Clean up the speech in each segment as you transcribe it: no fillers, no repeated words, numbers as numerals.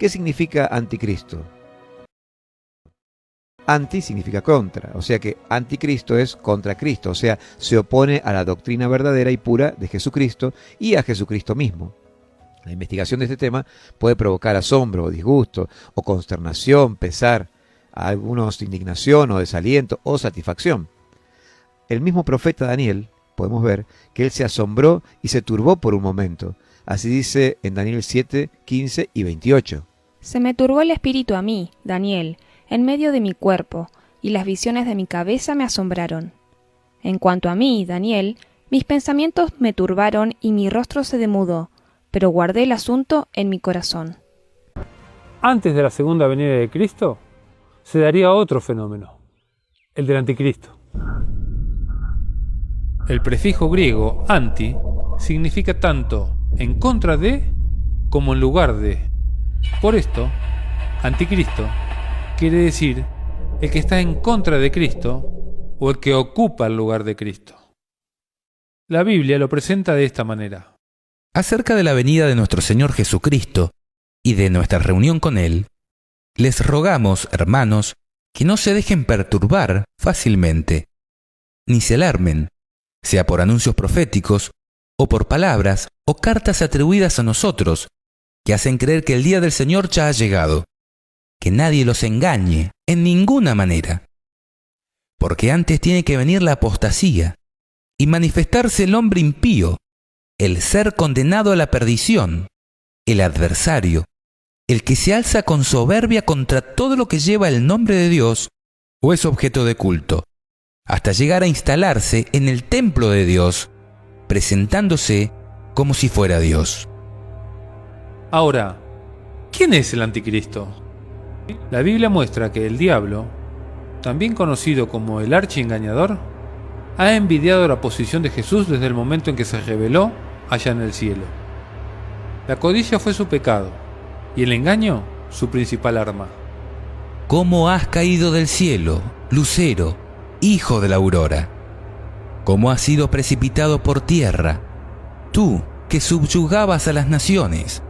¿Qué significa anticristo? Anti significa contra, o sea que anticristo es contra Cristo, o sea, se opone a la doctrina verdadera y pura de Jesucristo y a Jesucristo mismo. La investigación de este tema puede provocar asombro, o disgusto, o consternación, pesar, a algunos indignación o desaliento o satisfacción. El mismo profeta Daniel, podemos ver que él se asombró y se turbó por un momento. Así dice en Daniel 7, 15 y 28. Se me turbó el espíritu a mí, Daniel, en medio de mi cuerpo, y las visiones de mi cabeza me asombraron. En cuanto a mí, Daniel, mis pensamientos me turbaron y mi rostro se demudó, pero guardé el asunto en mi corazón. Antes de la segunda venida de Cristo, se daría otro fenómeno, el del anticristo. El prefijo griego anti significa tanto en contra de como en lugar de. Por esto, anticristo quiere decir el que está en contra de Cristo o el que ocupa el lugar de Cristo. La Biblia lo presenta de esta manera. Acerca de la venida de nuestro Señor Jesucristo y de nuestra reunión con Él, les rogamos, hermanos, que no se dejen perturbar fácilmente, ni se alarmen, sea por anuncios proféticos, o por palabras o cartas atribuidas a nosotros, que hacen creer que el día del Señor ya ha llegado. Que nadie los engañe en ninguna manera. Porque antes tiene que venir la apostasía y manifestarse el hombre impío, el ser condenado a la perdición, el adversario, el que se alza con soberbia contra todo lo que lleva el nombre de Dios o es objeto de culto, hasta llegar a instalarse en el templo de Dios, presentándose como si fuera Dios. Ahora, ¿quién es el anticristo? La Biblia muestra que el diablo, también conocido como el archiengañador, ha envidiado la posición de Jesús desde el momento en que se reveló allá en el cielo. La codicia fue su pecado y el engaño su principal arma. ¿Cómo has caído del cielo, lucero, hijo de la aurora? ¿Cómo has sido precipitado por tierra, tú que subyugabas a las naciones?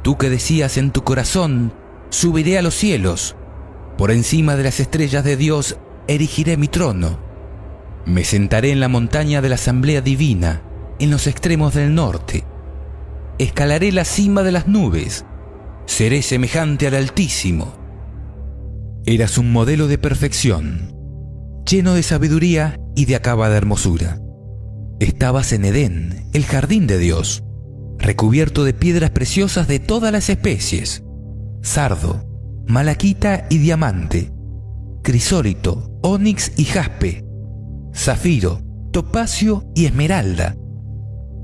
Tú que decías en tu corazón, subiré a los cielos, por encima de las estrellas de Dios erigiré mi trono. Me sentaré en la montaña de la asamblea divina, en los extremos del norte. Escalaré la cima de las nubes, seré semejante al Altísimo. Eras un modelo de perfección, lleno de sabiduría y de acabada hermosura. Estabas en Edén, el jardín de Dios, recubierto de piedras preciosas de todas las especies, sardo, malaquita y diamante, crisólito, ónix y jaspe, zafiro, topacio y esmeralda.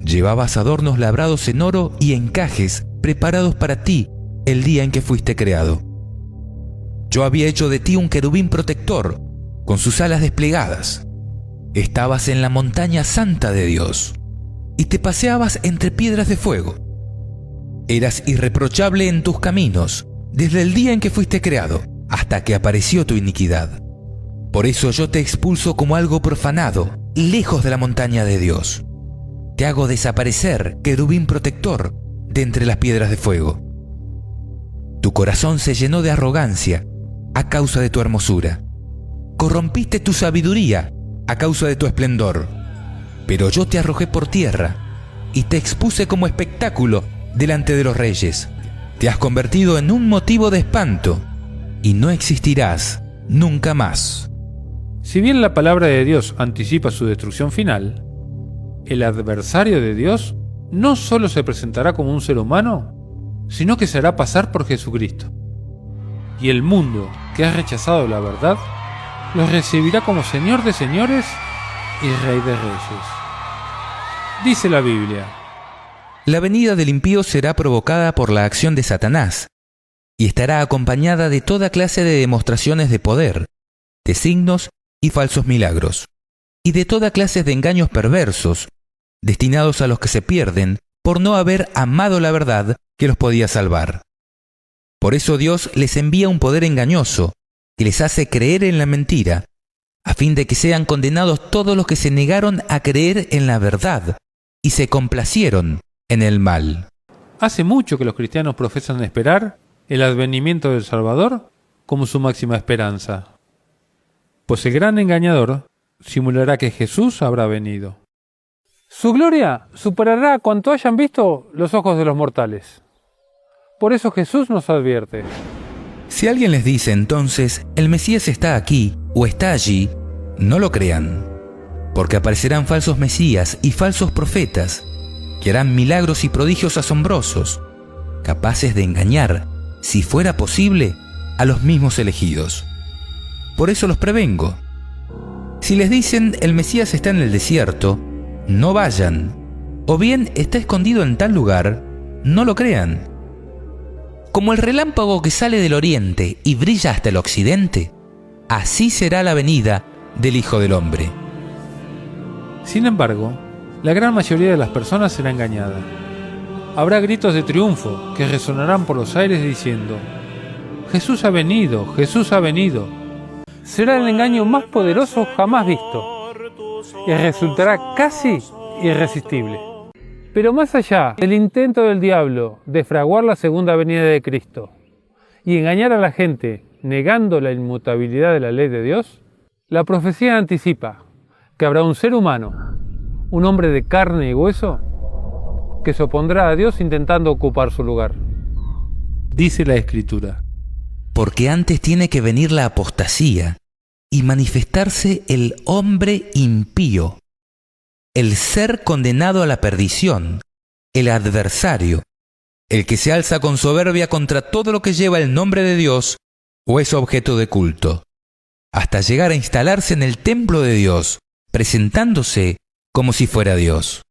Llevabas adornos labrados en oro y encajes preparados para ti el día en que fuiste creado. Yo había hecho de ti un querubín protector, con sus alas desplegadas. Estabas en la montaña santa de Dios, y te paseabas entre piedras de fuego. Eras irreprochable en tus caminos, desde el día en que fuiste creado, hasta que apareció tu iniquidad. Por eso yo te expulso como algo profanado, lejos de la montaña de Dios. Te hago desaparecer, querubín protector, de entre las piedras de fuego. Tu corazón se llenó de arrogancia a causa de tu hermosura. Corrompiste tu sabiduría a causa de tu esplendor. Pero yo te arrojé por tierra y te expuse como espectáculo delante de los reyes. Te has convertido en un motivo de espanto y no existirás nunca más. Si bien la palabra de Dios anticipa su destrucción final, el adversario de Dios no solo se presentará como un ser humano, sino que se hará pasar por Jesucristo. Y el mundo que ha rechazado la verdad, lo recibirá como Señor de señores y Rey de reyes. Dice la Biblia: La venida del impío será provocada por la acción de Satanás y estará acompañada de toda clase de demostraciones de poder, de signos y falsos milagros, y de toda clase de engaños perversos, destinados a los que se pierden por no haber amado la verdad que los podía salvar. Por eso Dios les envía un poder engañoso que les hace creer en la mentira, a fin de que sean condenados todos los que se negaron a creer en la verdad y se complacieron en el mal. Hace mucho que los cristianos profesan esperar el advenimiento del Salvador como su máxima esperanza. Pues el gran engañador simulará que Jesús habrá venido. Su gloria superará cuanto hayan visto los ojos de los mortales. Por eso Jesús nos advierte. Si alguien les dice entonces, el Mesías está aquí o está allí, no lo crean, porque aparecerán falsos mesías y falsos profetas, que harán milagros y prodigios asombrosos, capaces de engañar, si fuera posible, a los mismos elegidos. Por eso los prevengo. Si les dicen el Mesías está en el desierto, no vayan, o bien está escondido en tal lugar, no lo crean. Como el relámpago que sale del oriente y brilla hasta el occidente, así será la venida del Hijo del Hombre. Sin embargo, la gran mayoría de las personas será engañada. Habrá gritos de triunfo que resonarán por los aires diciendo: Jesús ha venido, Jesús ha venido. Será el engaño más poderoso jamás visto y resultará casi irresistible. Pero más allá del intento del diablo de fraguar la segunda venida de Cristo y engañar a la gente negando la inmutabilidad de la ley de Dios, la profecía anticipa que habrá un ser humano, un hombre de carne y hueso, que se opondrá a Dios intentando ocupar su lugar. Dice la Escritura: Porque antes tiene que venir la apostasía y manifestarse el hombre impío, el ser condenado a la perdición, el adversario, el que se alza con soberbia contra todo lo que lleva el nombre de Dios o es objeto de culto, hasta llegar a instalarse en el templo de Dios, presentándose como si fuera Dios.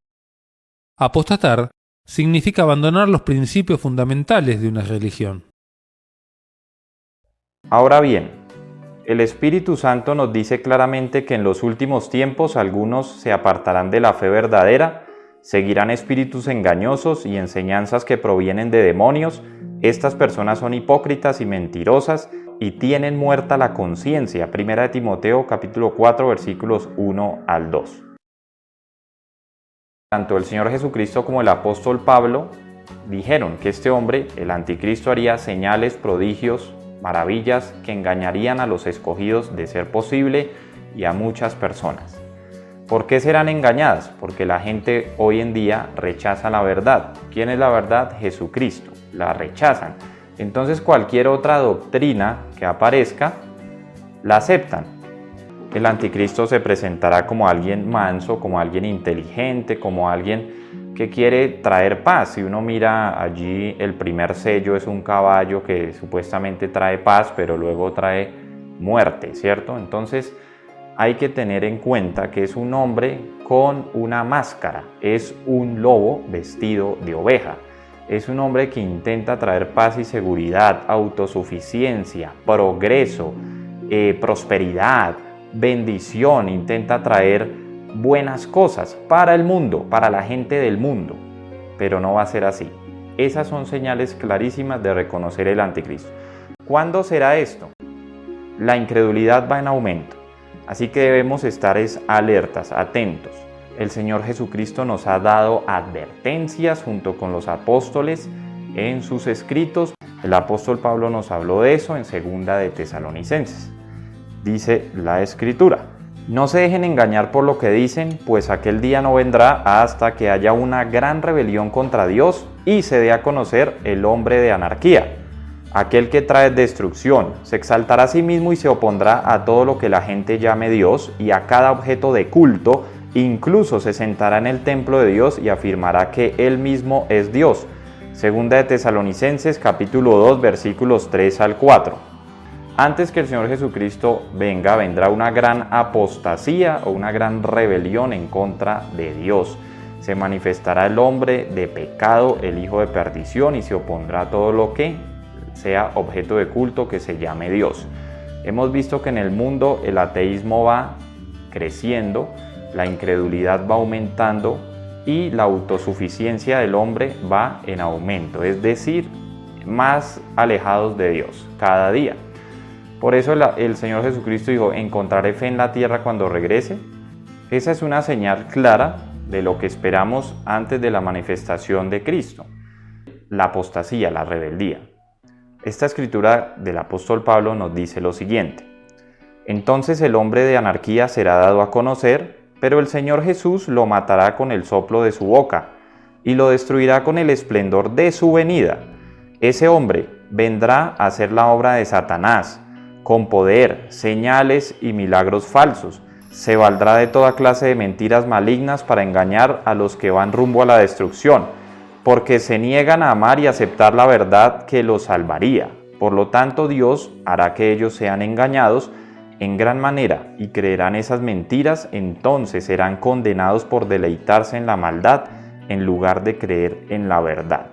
Apostatar significa abandonar los principios fundamentales de una religión. Ahora bien, el Espíritu Santo nos dice claramente que en los últimos tiempos algunos se apartarán de la fe verdadera, seguirán espíritus engañosos y enseñanzas que provienen de demonios. Estas personas son hipócritas y mentirosas y tienen muerta la conciencia. 1 Timoteo capítulo 4 versículos 1 al 2. Tanto el Señor Jesucristo como el apóstol Pablo dijeron que este hombre, el anticristo, haría señales, prodigios, maravillas que engañarían a los escogidos de ser posible y a muchas personas. ¿Por qué serán engañadas? Porque la gente hoy en día rechaza la verdad. ¿Quién es la verdad? Jesucristo. La rechazan. Entonces cualquier otra doctrina que aparezca, la aceptan. El anticristo se presentará como alguien manso, como alguien inteligente, como alguien que quiere traer paz. Si uno mira allí, el primer sello es un caballo que supuestamente trae paz, pero luego trae muerte, ¿cierto? Entonces hay que tener en cuenta que es un hombre con una máscara, es un lobo vestido de oveja. Es un hombre que intenta traer paz y seguridad, autosuficiencia, progreso, prosperidad, bendición, intenta traer buenas cosas para el mundo, para la gente del mundo, pero no va a ser así. Esas son señales clarísimas de reconocer el anticristo. ¿Cuándo será esto? La incredulidad va en aumento, así que debemos estar alertas, atentos. El Señor Jesucristo nos ha dado advertencias junto con los apóstoles en sus escritos. El apóstol Pablo nos habló de eso en 2 de Tesalonicenses. Dice la Escritura: no se dejen engañar por lo que dicen, pues aquel día no vendrá hasta que haya una gran rebelión contra Dios y se dé a conocer el hombre de anarquía, aquel que trae destrucción. Se exaltará a sí mismo y se opondrá a todo lo que la gente llame Dios y a cada objeto de culto, incluso se sentará en el templo de Dios y afirmará que él mismo es Dios. 2 de Tesalonicenses capítulo 2 versículos 3 al 4. Antes que el Señor Jesucristo venga, vendrá una gran apostasía o una gran rebelión en contra de Dios. Se manifestará el hombre de pecado, el hijo de perdición, y se opondrá a todo lo que sea objeto de culto que se llame Dios. Hemos visto que en el mundo el ateísmo va creciendo, la incredulidad va aumentando y la autosuficiencia del hombre va en aumento, es decir, más alejados de Dios cada día. Por eso el Señor Jesucristo dijo: ¿encontraré fe en la tierra cuando regrese? Esa es una señal clara de lo que esperamos antes de la manifestación de Cristo. La apostasía, la rebeldía. Esta escritura del apóstol Pablo nos dice lo siguiente: entonces el hombre de anarquía será dado a conocer, pero el Señor Jesús lo matará con el soplo de su boca y lo destruirá con el esplendor de su venida. Ese hombre vendrá a hacer la obra de Satanás, con poder, señales y milagros falsos. Se valdrá de toda clase de mentiras malignas para engañar a los que van rumbo a la destrucción, porque se niegan a amar y aceptar la verdad que los salvaría. Por lo tanto, Dios hará que ellos sean engañados en gran manera y creerán esas mentiras, entonces serán condenados por deleitarse en la maldad en lugar de creer en la verdad.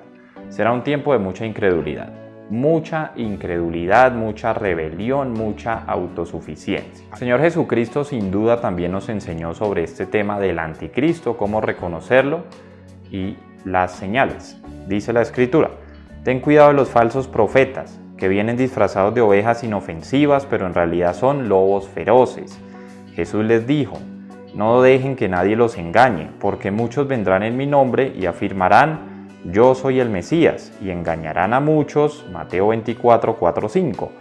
Será un tiempo de mucha incredulidad, mucha rebelión, mucha autosuficiencia. El Señor Jesucristo sin duda también nos enseñó sobre este tema del anticristo, cómo reconocerlo y las señales. Dice la Escritura: ten cuidado de los falsos profetas, que vienen disfrazados de ovejas inofensivas, pero en realidad son lobos feroces. Jesús les dijo: no dejen que nadie los engañe, porque muchos vendrán en mi nombre y afirmarán: yo soy el Mesías, y engañarán a muchos. Mateo 24, 4, 5.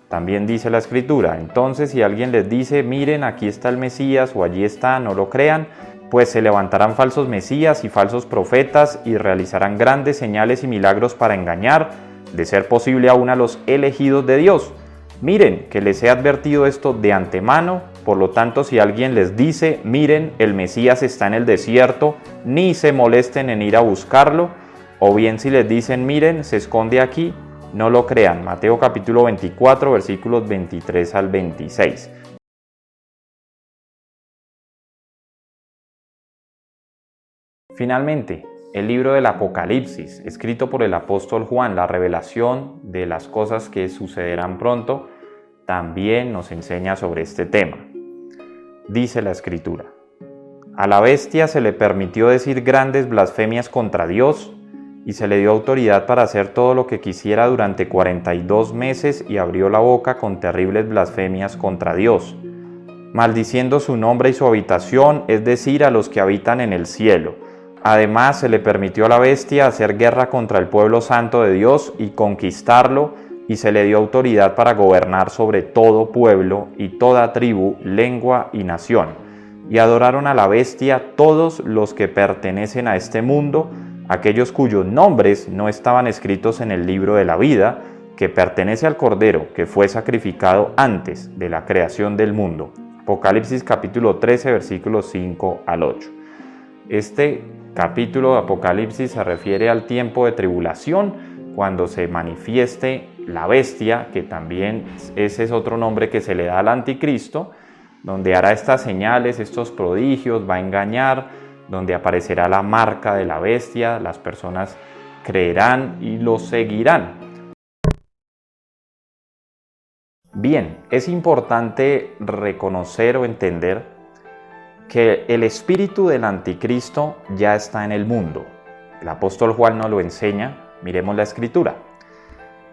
También dice la Escritura: entonces si alguien les dice, miren, aquí está el Mesías, o allí está, no lo crean, pues se levantarán falsos mesías y falsos profetas y realizarán grandes señales y milagros para engañar, de ser posible aún a los elegidos de Dios. Miren, que les he advertido esto de antemano. Por lo tanto, si alguien les dice, miren, el Mesías está en el desierto, ni se molesten en ir a buscarlo, o bien si les dicen, miren, se esconde aquí, no lo crean. Mateo capítulo 24, versículos 23 al 26. Finalmente, el libro del Apocalipsis, escrito por el apóstol Juan, la revelación de las cosas que sucederán pronto, también nos enseña sobre este tema. Dice la Escritura: a la bestia se le permitió decir grandes blasfemias contra Dios, y se le dio autoridad para hacer todo lo que quisiera durante 42 meses, y abrió la boca con terribles blasfemias contra Dios, maldiciendo su nombre y su habitación, es decir, a los que habitan en el cielo. Además, se le permitió a la bestia hacer guerra contra el pueblo santo de Dios y conquistarlo, y se le dio autoridad para gobernar sobre todo pueblo y toda tribu, lengua y nación. Y adoraron a la bestia todos los que pertenecen a este mundo, aquellos cuyos nombres no estaban escritos en el libro de la vida, que pertenece al Cordero que fue sacrificado antes de la creación del mundo. Apocalipsis capítulo 13, versículos 5 al 8. Este capítulo de Apocalipsis se refiere al tiempo de tribulación, cuando se manifieste la bestia, que también ese es otro nombre que se le da al anticristo, donde hará estas señales, estos prodigios, va a engañar, donde aparecerá la marca de la bestia, las personas creerán y lo seguirán. Bien, es importante reconocer o entender que el espíritu del anticristo ya está en el mundo. El apóstol Juan nos lo enseña. Miremos la Escritura.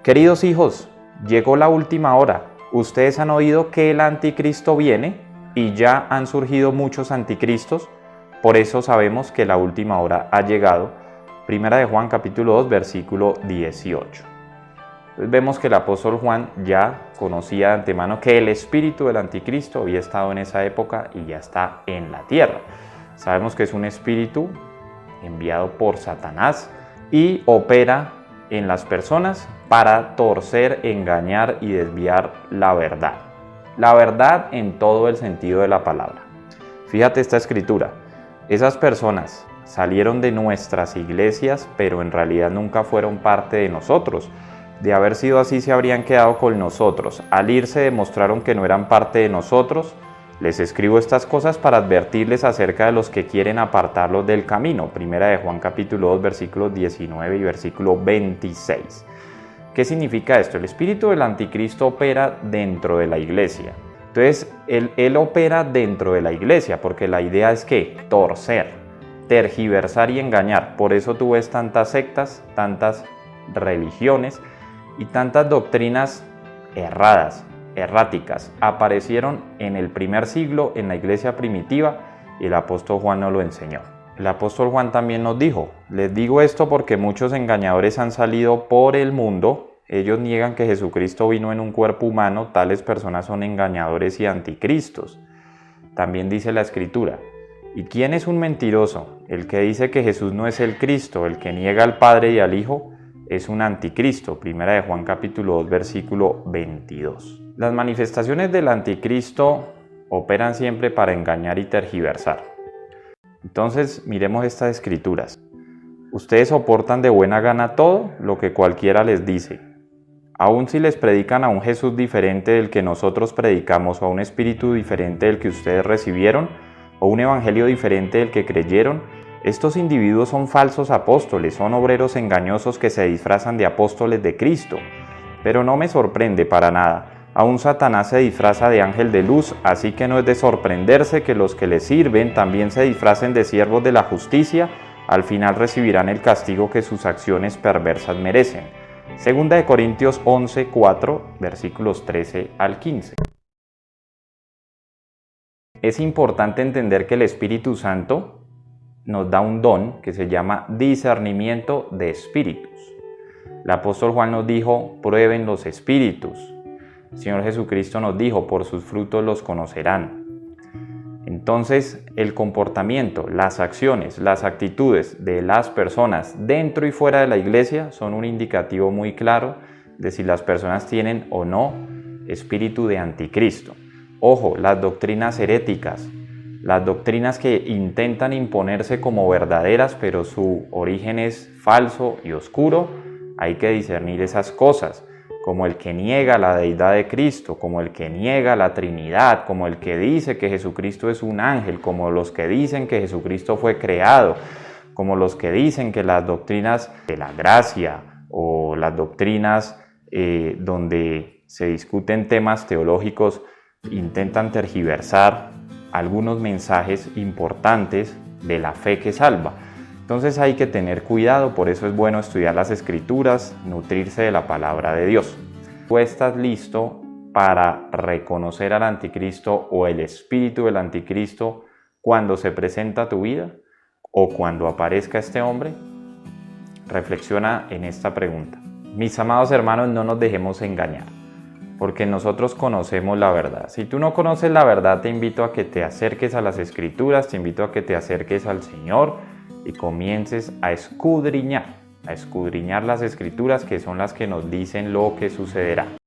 Queridos hijos, llegó la última hora. Ustedes han oído que el anticristo viene y ya han surgido muchos anticristos. Por eso sabemos que la última hora ha llegado. Primera de Juan capítulo 2, versículo 18. Entonces vemos que el apóstol Juan ya conocía de antemano que el espíritu del anticristo había estado en esa época y ya está en la tierra. Sabemos que es un espíritu enviado por Satanás y opera en las personas para torcer, engañar y desviar la verdad. La verdad en todo el sentido de la palabra. Fíjate esta escritura. Esas personas salieron de nuestras iglesias, pero en realidad nunca fueron parte de nosotros. De haber sido así, se habrían quedado con nosotros. Al irse demostraron que no eran parte de nosotros. Les escribo estas cosas para advertirles acerca de los que quieren apartarlos del camino. Primera de Juan capítulo 2, versículos 19 y versículo 26. ¿Qué significa esto? El espíritu del anticristo opera dentro de la iglesia. Entonces, él opera dentro de la iglesia, porque la idea es que torcer, tergiversar y engañar. Por eso tú ves tantas sectas, tantas religiones y tantas doctrinas erráticas aparecieron en el primer siglo en la iglesia primitiva, y el apóstol Juan nos lo enseñó. El apóstol Juan también nos dijo: les digo esto porque muchos engañadores han salido por el mundo ellos niegan que Jesucristo vino en un cuerpo humano, tales personas son engañadores y anticristos. También dice la Escritura: ¿y quién es un mentiroso? El que dice que Jesús no es el Cristo, el que niega al Padre y al Hijo, es un anticristo. Primera de Juan capítulo 2, versículo 22. Las manifestaciones del anticristo operan siempre para engañar y tergiversar. Entonces, miremos estas escrituras. Ustedes soportan de buena gana todo lo que cualquiera les dice. Aun si les predican a un Jesús diferente del que nosotros predicamos, o a un espíritu diferente del que ustedes recibieron, o un evangelio diferente del que creyeron, estos individuos son falsos apóstoles, son obreros engañosos que se disfrazan de apóstoles de Cristo. Pero no me sorprende para nada. Aún Satanás se disfraza de ángel de luz, así que no es de sorprenderse que los que le sirven también se disfracen de siervos de la justicia. Al final recibirán el castigo que sus acciones perversas merecen. Segunda de Corintios 11, 4, versículos 13 al 15. Es importante entender que el Espíritu Santo nos da un don que se llama discernimiento de espíritus. El apóstol Juan nos dijo: prueben los espíritus. El Señor Jesucristo nos dijo: por sus frutos los conocerán. Entonces, el comportamiento, las acciones, las actitudes de las personas dentro y fuera de la iglesia son un indicativo muy claro de si las personas tienen o no espíritu de anticristo. Ojo, las doctrinas heréticas, las doctrinas que intentan imponerse como verdaderas, pero su origen es falso y oscuro, hay que discernir esas cosas, como el que niega la deidad de Cristo, como el que niega la Trinidad, como el que dice que Jesucristo es un ángel, como los que dicen que Jesucristo fue creado, como los que dicen que las doctrinas de la gracia o las doctrinas donde se discuten temas teológicos intentan tergiversar algunos mensajes importantes de la fe que salva. Entonces hay que tener cuidado, por eso es bueno estudiar las Escrituras, nutrirse de la palabra de Dios. ¿Tú estás listo para reconocer al anticristo o el espíritu del anticristo cuando se presenta a tu vida o cuando aparezca este hombre? Reflexiona en esta pregunta. Mis amados hermanos, no nos dejemos engañar, porque nosotros conocemos la verdad. Si tú no conoces la verdad, te invito a que te acerques a las Escrituras, te invito a que te acerques al Señor y comiences a escudriñar las Escrituras, que son las que nos dicen lo que sucederá.